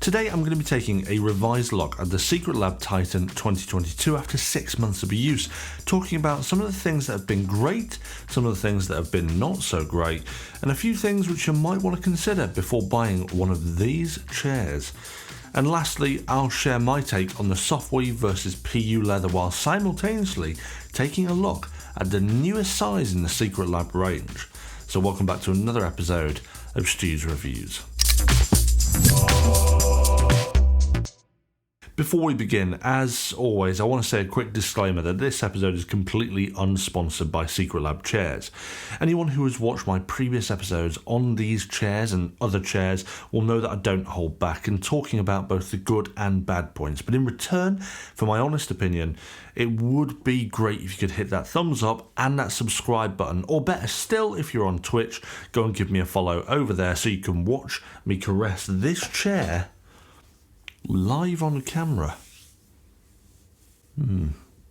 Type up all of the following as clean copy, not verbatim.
Today I'm going to be taking a revised look at the Secretlab Titan 2022 after 6 months of use, talking about some of the things that have been great, some of the things that have been not so great, and a few things which you might want to consider before buying one of these chairs. And lastly, I'll share my take on the Softweave versus PU leather while simultaneously taking a look at the newest size in the Secretlab range. So welcome back to another episode of Stu's Reviews. Before we begin, as always, I want to say a quick disclaimer that this episode is completely unsponsored by Secretlab chairs. Anyone who has watched my previous episodes on these chairs and other chairs will know that I don't hold back in talking about both the good and bad points. But in return, for my honest opinion, it would be great if you could hit that thumbs up and that subscribe button, or better still, if you're on Twitch, go and give me a follow over there so you can watch me caress this chair live on camera.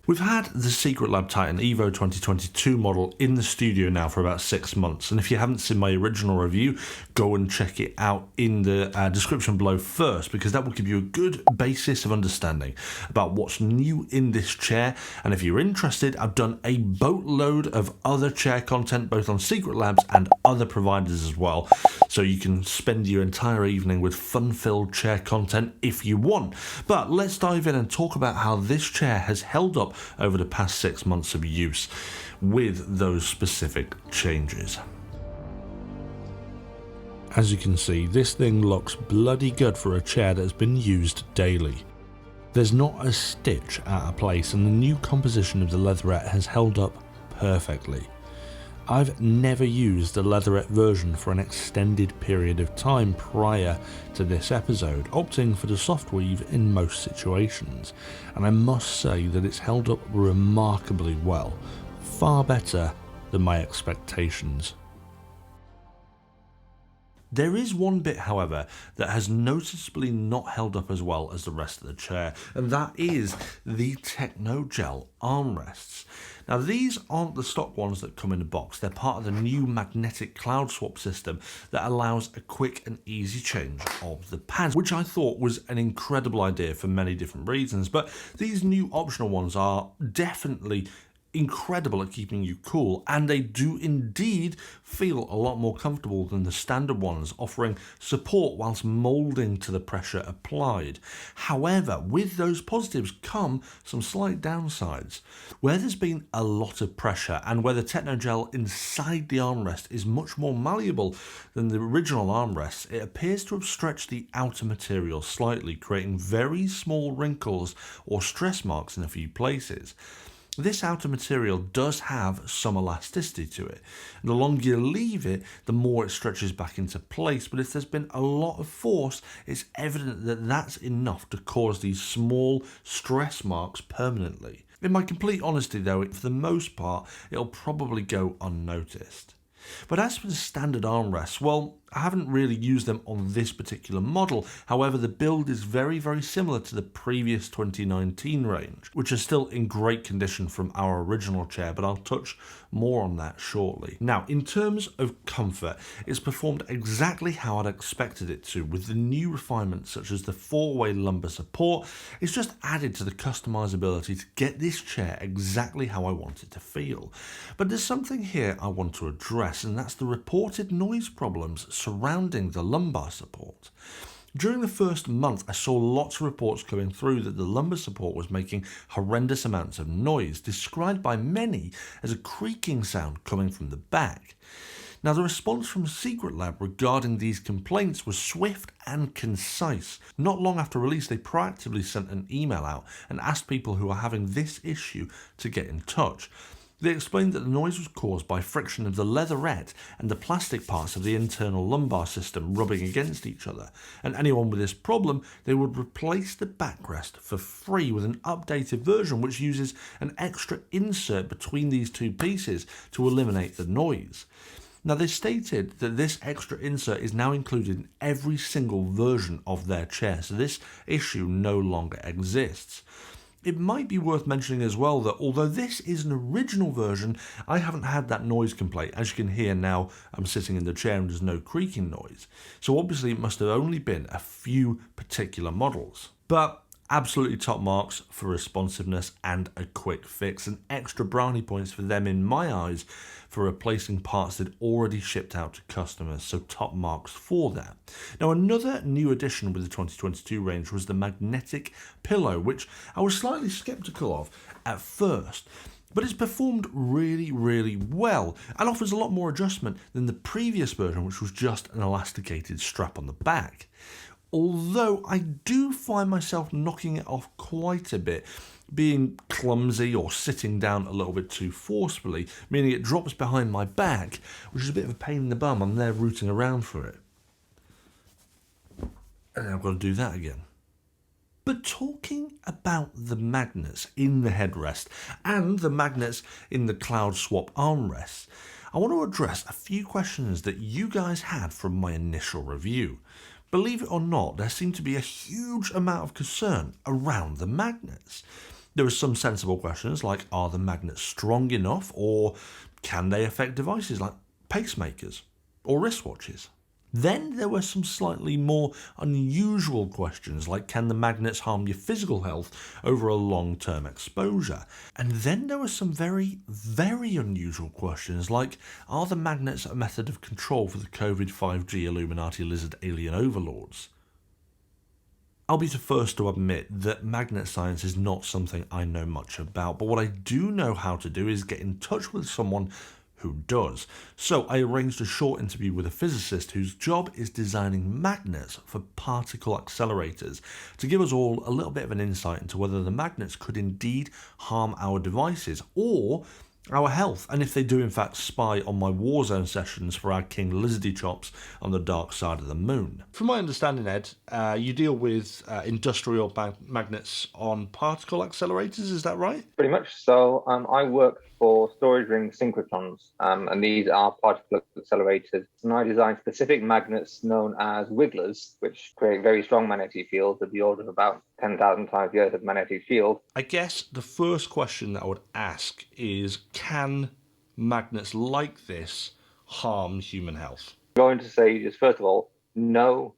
We've had the Secretlab Titan Evo 2022 model in the studio now for about 6 months, and if you haven't seen my original review, go and check it out in the description below first, because that will give you a good basis of understanding about what's new in this chair. And if you're interested, I've done a boatload of other chair content both on Secretlabs and other providers as well, so you can spend your entire evening with fun-filled chair content if you want. But let's dive in and talk about how this chair has held up over the past 6 months of use with those specific changes. As you can see, this thing looks bloody good for a chair that has been used daily. There's not a stitch out of place, and the new composition of the Leatherette has held up perfectly. I've never used the Leatherette version for an extended period of time prior to this episode, opting for the Softweave in most situations, and I must say that it's held up remarkably well, far better than my expectations. There is one bit, however, that has noticeably not held up as well as the rest of the chair, and that is the Technogel armrests. Now, these aren't the stock ones that come in a box. They're part of the new magnetic cloud swap system that allows a quick and easy change of the pads, which I thought was an incredible idea for many different reasons. But these new optional ones are definitely incredible at keeping you cool, and they do indeed feel a lot more comfortable than the standard ones, offering support whilst moulding to the pressure applied. However, with those positives come some slight downsides. Where there's been a lot of pressure and where the Technogel inside the armrest is much more malleable than the original armrests, it appears to have stretched the outer material slightly, creating very small wrinkles or stress marks in a few places. This outer material does have some elasticity to it. The longer you leave it, the more it stretches back into place, but if there's been a lot of force, it's evident that that's enough to cause these small stress marks permanently. In my complete honesty though, for the most part, it'll probably go unnoticed. But as for the standard armrests, well, I haven't really used them on this particular model. However, the build is very, very similar to the previous 2019 range, which is still in great condition from our original chair, but I'll touch more on that shortly. Now, in terms of comfort, it's performed exactly how I'd expected it to, with the new refinements such as the 4-way lumbar support. It's just added to the customizability to get this chair exactly how I want it to feel. But there's something here I want to address, and that's the reported noise problems surrounding the lumbar support. During the first month, I saw lots of reports coming through that the lumbar support was making horrendous amounts of noise, described by many as a creaking sound coming from the back. Now, the response from Secretlab regarding these complaints was swift and concise. Not long after release, they proactively sent an email out and asked people who are having this issue to get in touch. They explained that the noise was caused by friction of the leatherette and the plastic parts of the internal lumbar system rubbing against each other, and anyone with this problem, they would replace the backrest for free with an updated version which uses an extra insert between these two pieces to eliminate the noise. Now, they stated that this extra insert is now included in every single version of their chair, so this issue no longer exists. it might be worth mentioning as well that although this is an original version, I haven't had that noise complaint. As you can hear now, I'm sitting in the chair and there's no creaking noise. So obviously it must have only been a few particular models. But absolutely top marks for responsiveness and a quick fix, and extra brownie points for them in my eyes for replacing parts that already shipped out to customers, so top marks for that. Now, another new addition with the 2022 range was the magnetic pillow, which I was slightly skeptical of at first, but it's performed really, really well and offers a lot more adjustment than the previous version, which was just an elasticated strap on the back. Although I do find myself knocking it off quite a bit, being clumsy or sitting down a little bit too forcefully, meaning it drops behind my back, which is a bit of a pain in the bum. I'm there rooting around for it. And I've got to do that again. But talking about the magnets in the headrest and the magnets in the cloud swap armrests, I want to address a few questions that you guys had from my initial review. Believe it or not, there seemed to be a huge amount of concern around the magnets. There were some sensible questions like, are the magnets strong enough, or can they affect devices like pacemakers or wristwatches? Then there were some slightly more unusual questions like, can the magnets harm your physical health over a long-term exposure? And then there were some very, very unusual questions like, are the magnets a method of control for the COVID 5G Illuminati lizard alien overlords? I'll be the first to admit that magnet science is not something I know much about, but what I do know how to do is get in touch with someone who does. So I arranged a short interview with a physicist whose job is designing magnets for particle accelerators to give us all a little bit of an insight into whether the magnets could indeed harm our devices or our health, and if they do in fact spy on my Warzone sessions for our King Lizardy chops on the dark side of the moon. From my understanding, Ed, you deal with industrial magnets on particle accelerators, is that right? Pretty much. So I work for storage ring synchrotrons, and these are particle accelerators. And I design specific magnets known as wigglers, which create very strong magnetic fields of the order of about 10,000 times the Earth's magnetic field. I guess the first question that I would ask is, can magnets like this harm human health? I'm going to say just first of all, no,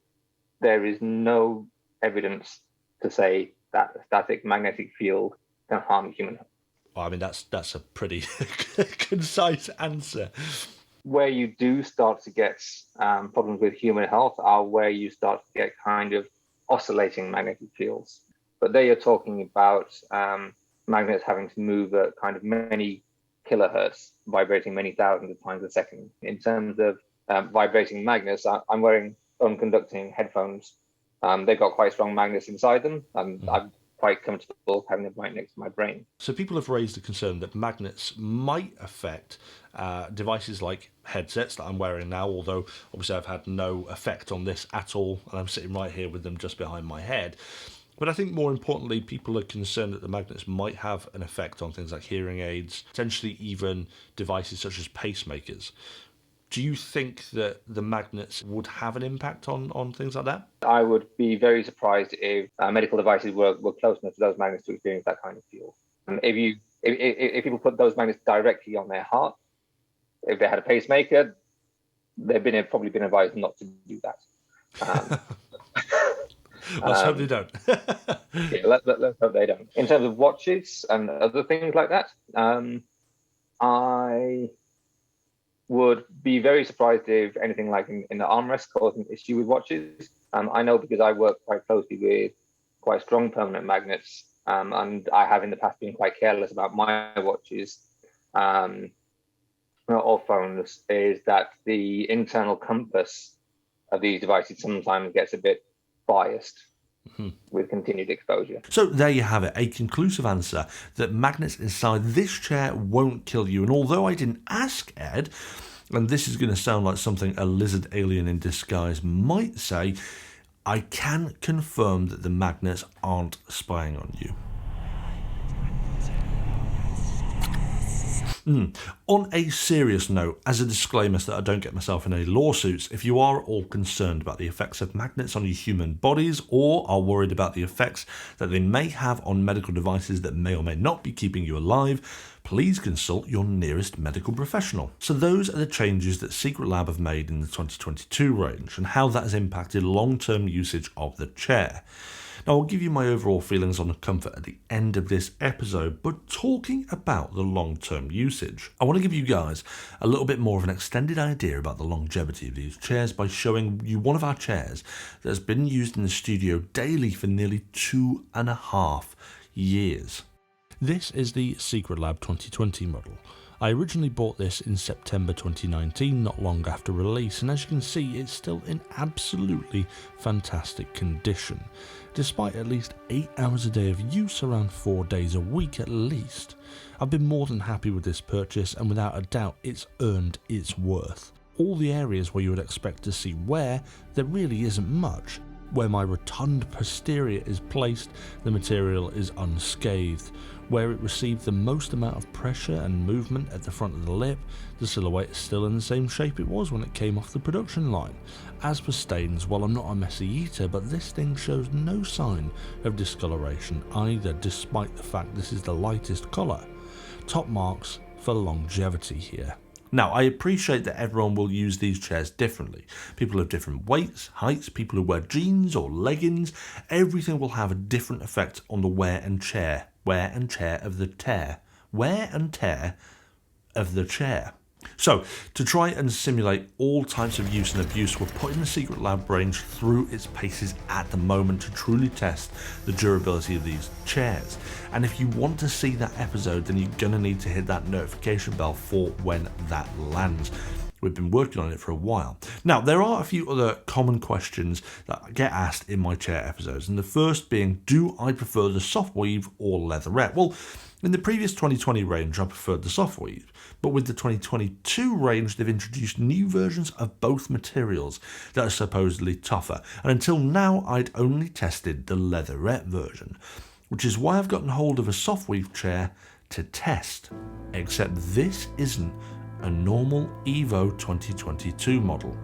there is no evidence to say that a static magnetic field can harm human health. Well, I mean, that's a pretty concise answer. Where you do start to get problems with human health are where you start to get kind of oscillating magnetic fields. But there you're talking about magnets having to move at kind of many kilohertz, vibrating many thousands of times a second. In terms of vibrating magnets, I'm wearing unconducting headphones. They've got quite strong magnets inside them, and I'm quite comfortable having them right next to my brain. So people have raised the concern that magnets might affect devices like headsets that I'm wearing now, although obviously I've had no effect on this at all, and I'm sitting right here with them just behind my head. But I think more importantly, people are concerned that the magnets might have an effect on things like hearing aids, potentially even devices such as pacemakers. Do you think that the magnets would have an impact on things like that? I would be very surprised if medical devices were close enough to those magnets to experience that kind of field. If people put those magnets directly on their heart, if they had a pacemaker, they've probably been advised not to do that. Let's hope they don't. Yeah, let's hope they don't. In terms of watches and other things like that, I would be very surprised if anything like in the armrest caused an issue with watches. I know because I work quite closely with quite strong permanent magnets, and I have in the past been quite careless about my watches or phones, is that the internal compass of these devices sometimes gets a bit biased with continued exposure. So there you have it, a conclusive answer that magnets inside this chair won't kill you. And although I didn't ask Ed, and this is going to sound like something a lizard alien in disguise might say, I can confirm that the magnets aren't spying on you. On a serious note, as a disclaimer so that I don't get myself in any lawsuits, if you are at all concerned about the effects of magnets on your human bodies or are worried about the effects that they may have on medical devices that may or may not be keeping you alive, please consult your nearest medical professional. So those are the changes that Secretlab have made in the 2022 range and how that has impacted long-term usage of the chair. Now, I'll give you my overall feelings on the comfort at the end of this episode, but talking about the long-term usage, I want to give you guys a little bit more of an extended idea about the longevity of these chairs by showing you one of our chairs that has been used in the studio daily for nearly 2.5 years. This is the Secretlab 2020 model. I originally bought this in September 2019, not long after release, and as you can see, it's still in absolutely fantastic condition, despite at least 8 hours a day of use, around 4 days a week at least. I've been more than happy with this purchase, and without a doubt, it's earned its worth. All the areas where you would expect to see wear, there really isn't much. Where my rotund posterior is placed, the material is unscathed. Where it received the most amount of pressure and movement at the front of the lip, the silhouette is still in the same shape it was when it came off the production line. As for stains, well, I'm not a messy eater, but this thing shows no sign of discoloration either, despite the fact this is the lightest colour. Top marks for longevity here. Now, I appreciate that everyone will use these chairs differently. People of different weights, heights, people who wear jeans or leggings, everything will have a different effect on the wear and tear of the chair. So, to try and simulate all types of use and abuse, we're putting the Secretlab range through its paces at the moment to truly test the durability of these chairs. And if you want to see that episode, then you're going to need to hit that notification bell for when that lands. We've been working on it for a while. Now, there are a few other common questions that get asked in my chair episodes, and the first being, do I prefer the Softweave or Leatherette? Well, in the previous 2020 range, I preferred the Softweave, but with the 2022 range, they've introduced new versions of both materials that are supposedly tougher, and until now, I'd only tested the Leatherette version, which is why I've gotten hold of a Softweave chair to test, except this isn't a normal Evo 2022 model.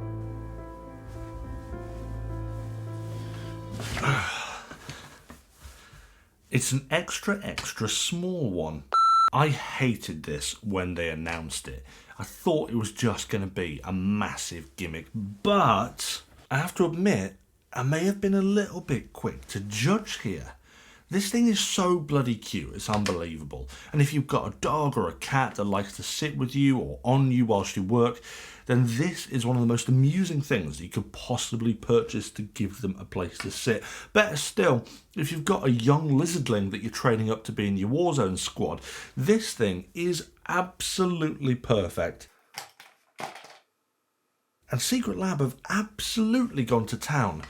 It's an extra small one. I hated this when they announced it. I thought it was just going to be a massive gimmick, but I have to admit, I may have been a little bit quick to judge here. This thing is so bloody cute, it's unbelievable. And if you've got a dog or a cat that likes to sit with you or on you whilst you work, then this is one of the most amusing things you could possibly purchase to give them a place to sit. Better still, if you've got a young lizardling that you're training up to be in your Warzone squad, this thing is absolutely perfect. And Secretlab have absolutely gone to town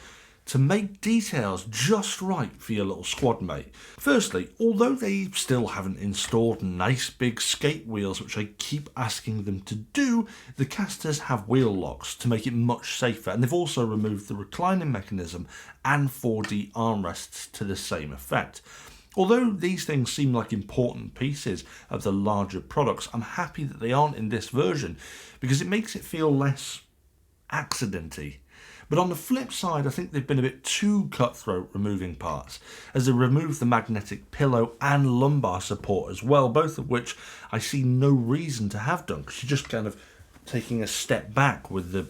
to make details just right for your little squad mate. Firstly, although they still haven't installed nice big skate wheels, which I keep asking them to do, the casters have wheel locks to make it much safer, and they've also removed the reclining mechanism and 4D armrests to the same effect. Although these things seem like important pieces of the larger products, I'm happy that they aren't in this version because it makes it feel less accidenty. But on the flip side, I think they've been a bit too cutthroat removing parts, as they removed the magnetic pillow and lumbar support as well, both of which I see no reason to have done, because you're just kind of taking a step back with the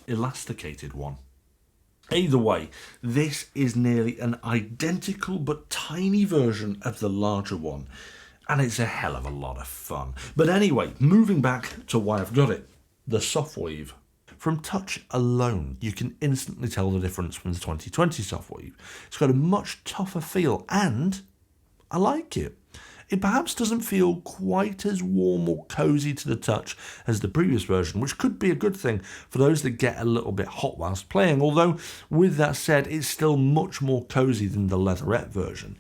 elasticated one. Either way, this is nearly an identical but tiny version of the larger one, and it's a hell of a lot of fun. But anyway, moving back to why I've got it, the Softweave. From touch alone, you can instantly tell the difference from the 2020 Softweave. It's got a much tougher feel, and I like it. It perhaps doesn't feel quite as warm or cosy to the touch as the previous version, which could be a good thing for those that get a little bit hot whilst playing, although with that said, it's still much more cosy than the Leatherette version.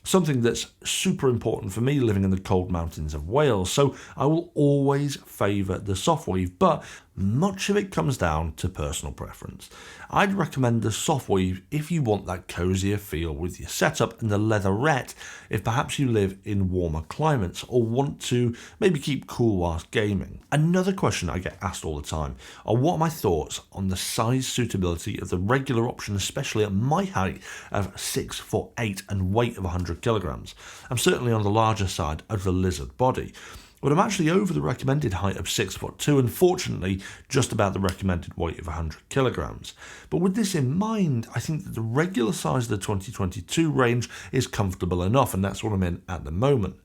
Something that's super important for me living in the cold mountains of Wales, so I will always favour the Softweave, but much of it comes down to personal preference. I'd recommend the Softweave if you want that cozier feel with your setup, and the Leatherette if perhaps you live in warmer climates or want to maybe keep cool whilst gaming. Another question I get asked all the time are what are my thoughts on the size suitability of the regular option, especially at my height of 6'8" and weight of 100 kilograms. I'm certainly on the larger side of the lizard body, but I'm actually over the recommended height of 6'2", and fortunately just about the recommended weight of 100 kilograms. But with this in mind, I think that the regular size of the 2022 range is comfortable enough, and that's what I'm in at the moment.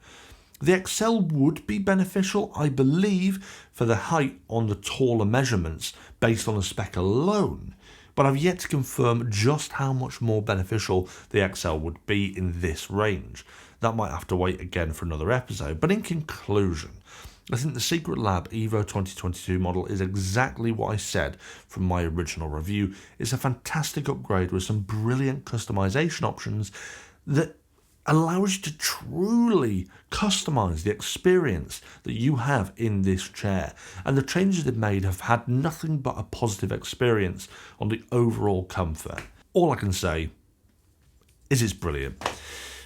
The XL would be beneficial, I believe, for the height on the taller measurements based on the spec alone, but I've yet to confirm just how much more beneficial the XL would be in this range. That might have to wait again for another episode, but in conclusion, I think the Secretlab Evo 2022 model is exactly what I said from my original review. It's a fantastic upgrade with some brilliant customization options that allows you to truly customize the experience that you have in this chair, and the changes they've made have had nothing but a positive experience on the overall comfort. All I can say is it's brilliant.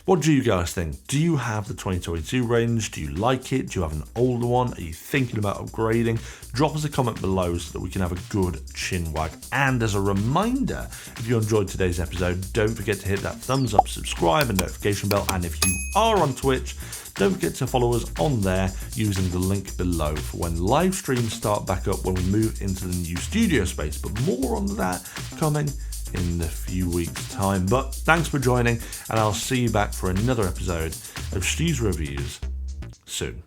What do you guys think? Do you have the 2022 range? Do you like it? Do you have an older one? Are you thinking about upgrading? Drop us a comment below so that we can have a good chin wag. And as a reminder, if you enjoyed today's episode, don't forget to hit that thumbs up, subscribe and notification bell. And if you are on Twitch, don't forget to follow us on there using the link below for when live streams start back up when we move into the new studio space. But more on that coming in a few weeks' time. But thanks for joining, and I'll see you back for another episode of Stu's Reviews soon.